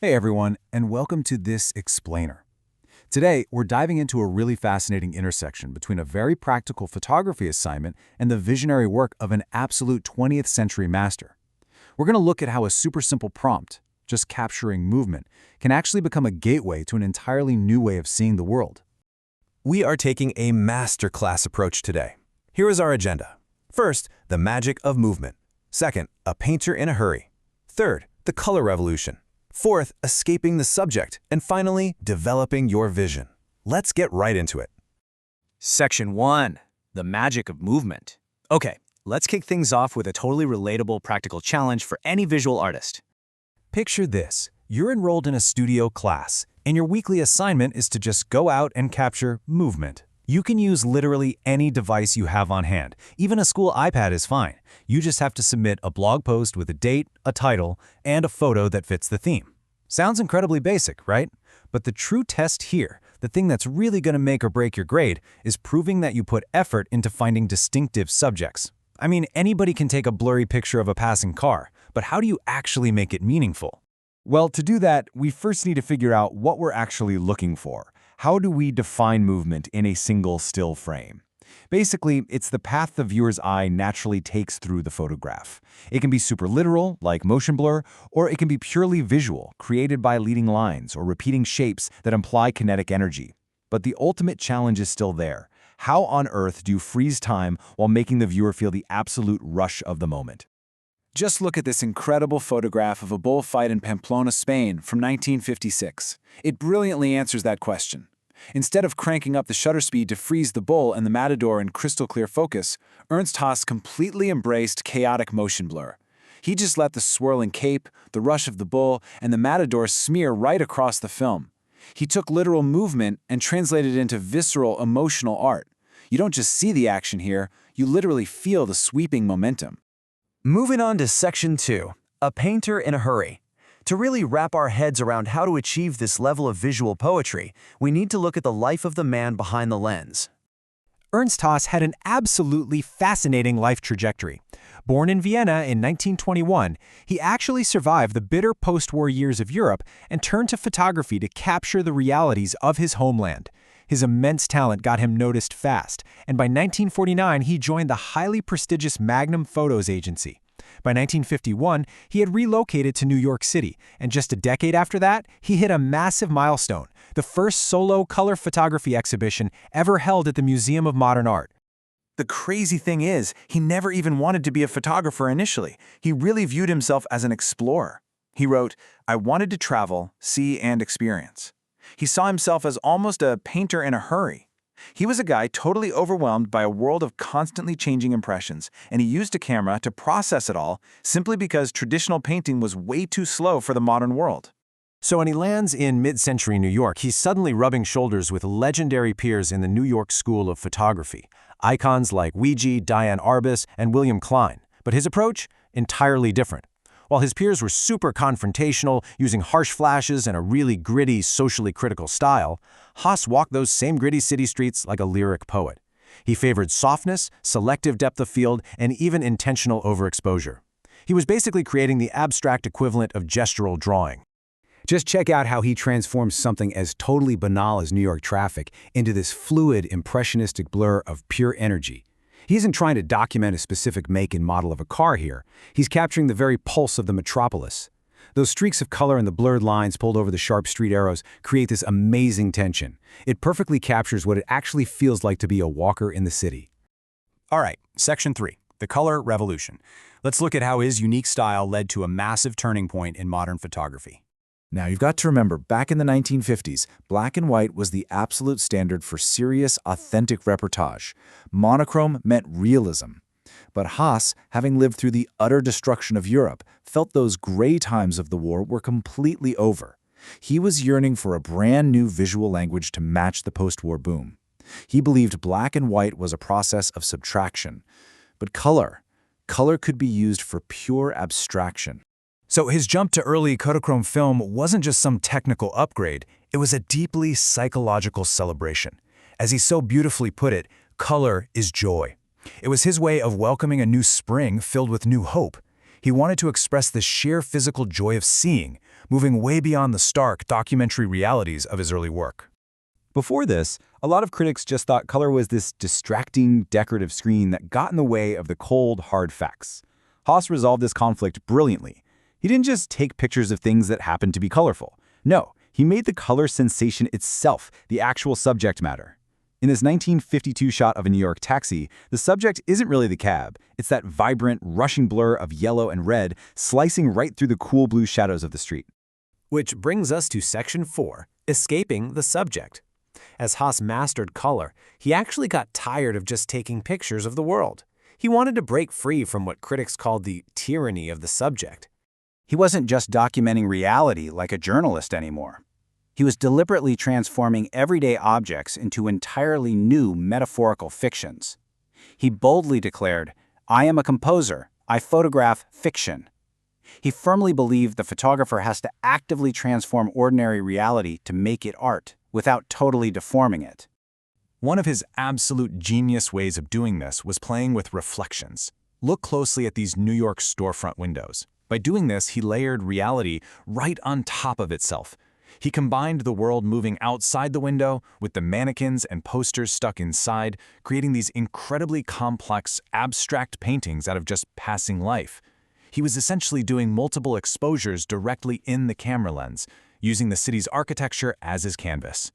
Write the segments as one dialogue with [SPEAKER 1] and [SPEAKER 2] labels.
[SPEAKER 1] Hey everyone, and welcome to this explainer. Today, we're diving into a really fascinating intersection between a very practical photography assignment and the visionary work of an absolute 20th century master. We're going to look at how a super simple prompt, just capturing movement, can actually become a gateway to an entirely new way of seeing the world.
[SPEAKER 2] We are taking a masterclass approach today. Here is our agenda. First, the magic of movement. Second, a painter in a hurry. Third, the color revolution. Fourth, escaping the subject. And finally, developing your vision. Let's get right into it.
[SPEAKER 3] Section 1. The magic of movement. Okay, let's kick things off with a totally relatable practical challenge for any visual artist.
[SPEAKER 1] Picture this. You're enrolled in a studio class, and your weekly assignment is to just go out and capture movement. You can use literally any device you have on hand. Even a school iPad is fine. You just have to submit a blog post with a date, a title, and a photo that fits the theme. Sounds incredibly basic, right? But the true test here, the thing that's really going to make or break your grade, is proving that you put effort into finding distinctive subjects. I mean, anybody can take a blurry picture of a passing car, but how do you actually make it meaningful?
[SPEAKER 4] Well, to do that, we first need to figure out what we're actually looking for. How do we define movement in a single still frame? Basically, it's the path the viewer's eye naturally takes through the photograph. It can be super literal, like motion blur, or it can be purely visual, created by leading lines or repeating shapes that imply kinetic energy. But the ultimate challenge is still there. How on earth do you freeze time while making the viewer feel the absolute rush of the moment?
[SPEAKER 1] Just look at this incredible photograph of a bullfight in Pamplona, Spain from 1956. It brilliantly answers that question. Instead of cranking up the shutter speed to freeze the bull and the matador in crystal clear focus, Ernst Haas completely embraced chaotic motion blur. He just let the swirling cape, the rush of the bull, and the matador smear right across the film. He took literal movement and translated it into visceral, emotional art. You don't just see the action here, you literally feel the sweeping momentum.
[SPEAKER 2] Moving on to Section 2, a painter in a hurry. To really wrap our heads around how to achieve this level of visual poetry, we need to look at the life of the man behind the lens.
[SPEAKER 3] Ernst Haas had an absolutely fascinating life trajectory. Born in Vienna in 1921, he actually survived the bitter post-war years of Europe and turned to photography to capture the realities of his homeland. His immense talent got him noticed fast, and by 1949 he joined the highly prestigious Magnum Photos agency. By 1951, he had relocated to New York City, and just a decade after that, he hit a massive milestone, the first solo color photography exhibition ever held at the Museum of Modern Art.
[SPEAKER 5] The crazy thing is, he never even wanted to be a photographer initially. He really viewed himself as an explorer. He wrote, "I wanted to travel, see, and experience." He saw himself as almost a painter in a hurry. He was a guy totally overwhelmed by a world of constantly changing impressions, and he used a camera to process it all simply because traditional painting was way too slow for the modern world.
[SPEAKER 3] So when he lands in mid-century New York, he's suddenly rubbing shoulders with legendary peers in the New York School of Photography, icons like Weegee, Diane Arbus, and William Klein. But his approach? Entirely different. While his peers were super confrontational, using harsh flashes and a really gritty, socially critical style, Haas walked those same gritty city streets like a lyric poet. He favored softness, selective depth of field, and even intentional overexposure. He was basically creating the abstract equivalent of gestural drawing.
[SPEAKER 1] Just check out how he transforms something as totally banal as New York traffic into this fluid, impressionistic blur of pure energy. He isn't trying to document a specific make and model of a car here. He's capturing the very pulse of the metropolis. Those streaks of color and the blurred lines pulled over the sharp street arrows create this amazing tension. It perfectly captures what it actually feels like to be a walker in the city.
[SPEAKER 3] All right, Section 3, the color revolution. Let's look at how his unique style led to a massive turning point in modern photography.
[SPEAKER 5] Now, you've got to remember, back in the 1950s, black and white was the absolute standard for serious, authentic reportage. Monochrome meant realism. But Haas, having lived through the utter destruction of Europe, felt those gray times of the war were completely over. He was yearning for a brand new visual language to match the post-war boom. He believed black and white was a process of subtraction. But color could be used for pure abstraction.
[SPEAKER 1] So his jump to early Kodachrome film wasn't just some technical upgrade, it was a deeply psychological celebration. As he so beautifully put it, color is joy. It was his way of welcoming a new spring filled with new hope. He wanted to express the sheer physical joy of seeing, moving way beyond the stark documentary realities of his early work.
[SPEAKER 4] Before this, a lot of critics just thought color was this distracting, decorative screen that got in the way of the cold, hard facts. Haas resolved this conflict brilliantly. He didn't just take pictures of things that happened to be colorful. No, he made the color sensation itself the actual subject matter. In this 1952 shot of a New York taxi, the subject isn't really the cab. It's that vibrant, rushing blur of yellow and red slicing right through the cool blue shadows of the street.
[SPEAKER 3] Which brings us to Section 4, Escaping the Subject. As Haas mastered color, he actually got tired of just taking pictures of the world. He wanted to break free from what critics called the tyranny of the subject.
[SPEAKER 6] He wasn't just documenting reality like a journalist anymore. He was deliberately transforming everyday objects into entirely new metaphorical fictions. He boldly declared, "I am a composer. I photograph fiction." He firmly believed the photographer has to actively transform ordinary reality to make it art, without totally deforming it.
[SPEAKER 1] One of his absolute genius ways of doing this was playing with reflections. Look closely at these New York storefront windows. By doing this, he layered reality right on top of itself. He combined the world moving outside the window with the mannequins and posters stuck inside, creating these incredibly complex, abstract paintings out of just passing life. He was essentially doing multiple exposures directly in the camera lens, using the city's architecture as his canvas.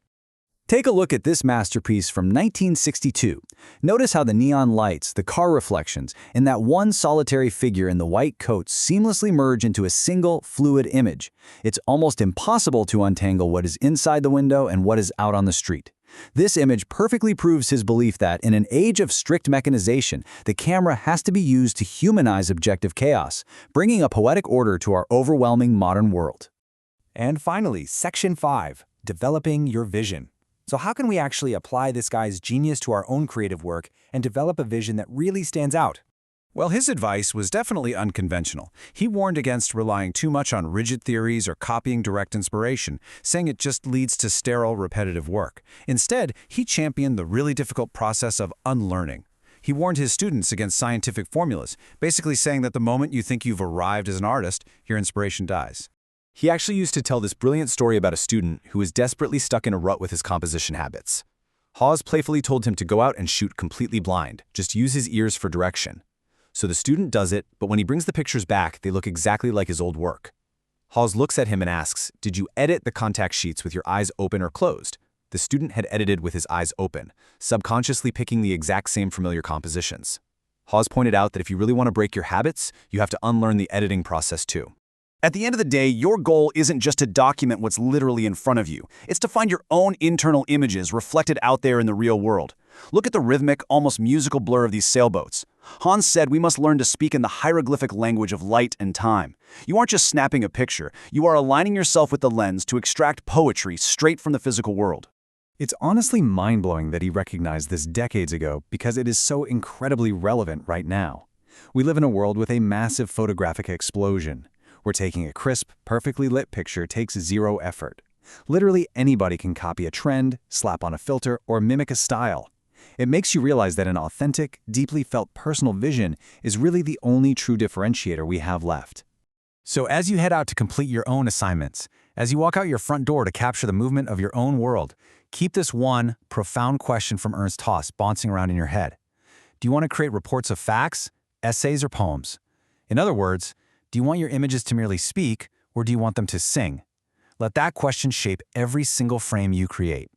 [SPEAKER 6] Take a look at this masterpiece from 1962. Notice how the neon lights, the car reflections, and that one solitary figure in the white coat seamlessly merge into a single, fluid image. It's almost impossible to untangle what is inside the window and what is out on the street. This image perfectly proves his belief that, in an age of strict mechanization, the camera has to be used to humanize objective chaos, bringing a poetic order to our overwhelming modern world.
[SPEAKER 3] And finally, Section 5, Developing Your Vision. So how can we actually apply this guy's genius to our own creative work and develop a vision that really stands out?
[SPEAKER 1] Well, his advice was definitely unconventional. He warned against relying too much on rigid theories or copying direct inspiration, saying it just leads to sterile, repetitive work. Instead, he championed the really difficult process of unlearning. He warned his students against scientific formulas, basically saying that the moment you think you've arrived as an artist, your inspiration dies.
[SPEAKER 4] He actually used to tell this brilliant story about a student who was desperately stuck in a rut with his composition habits. Haas playfully told him to go out and shoot completely blind, just use his ears for direction. So the student does it, but when he brings the pictures back, they look exactly like his old work. Haas looks at him and asks, "Did you edit the contact sheets with your eyes open or closed?" The student had edited with his eyes open, subconsciously picking the exact same familiar compositions. Haas pointed out that if you really want to break your habits, you have to unlearn the editing process too.
[SPEAKER 6] At the end of the day, your goal isn't just to document what's literally in front of you. It's to find your own internal images reflected out there in the real world. Look at the rhythmic, almost musical blur of these sailboats. Hans said we must learn to speak in the hieroglyphic language of light and time. You aren't just snapping a picture, you are aligning yourself with the lens to extract poetry straight from the physical world.
[SPEAKER 4] It's honestly mind-blowing that he recognized this decades ago because it is so incredibly relevant right now. We live in a world with a massive photographic explosion. Where taking a crisp, perfectly lit picture takes zero effort. Literally anybody can copy a trend, slap on a filter, or mimic a style. It makes you realize that an authentic, deeply felt personal vision is really the only true differentiator we have left.
[SPEAKER 1] So as you head out to complete your own assignments, as you walk out your front door to capture the movement of your own world, keep this one profound question from Ernst Haas bouncing around in your head. Do you want to create reports of facts, essays, or poems? In other words, do you want your images to merely speak, or do you want them to sing? Let that question shape every single frame you create.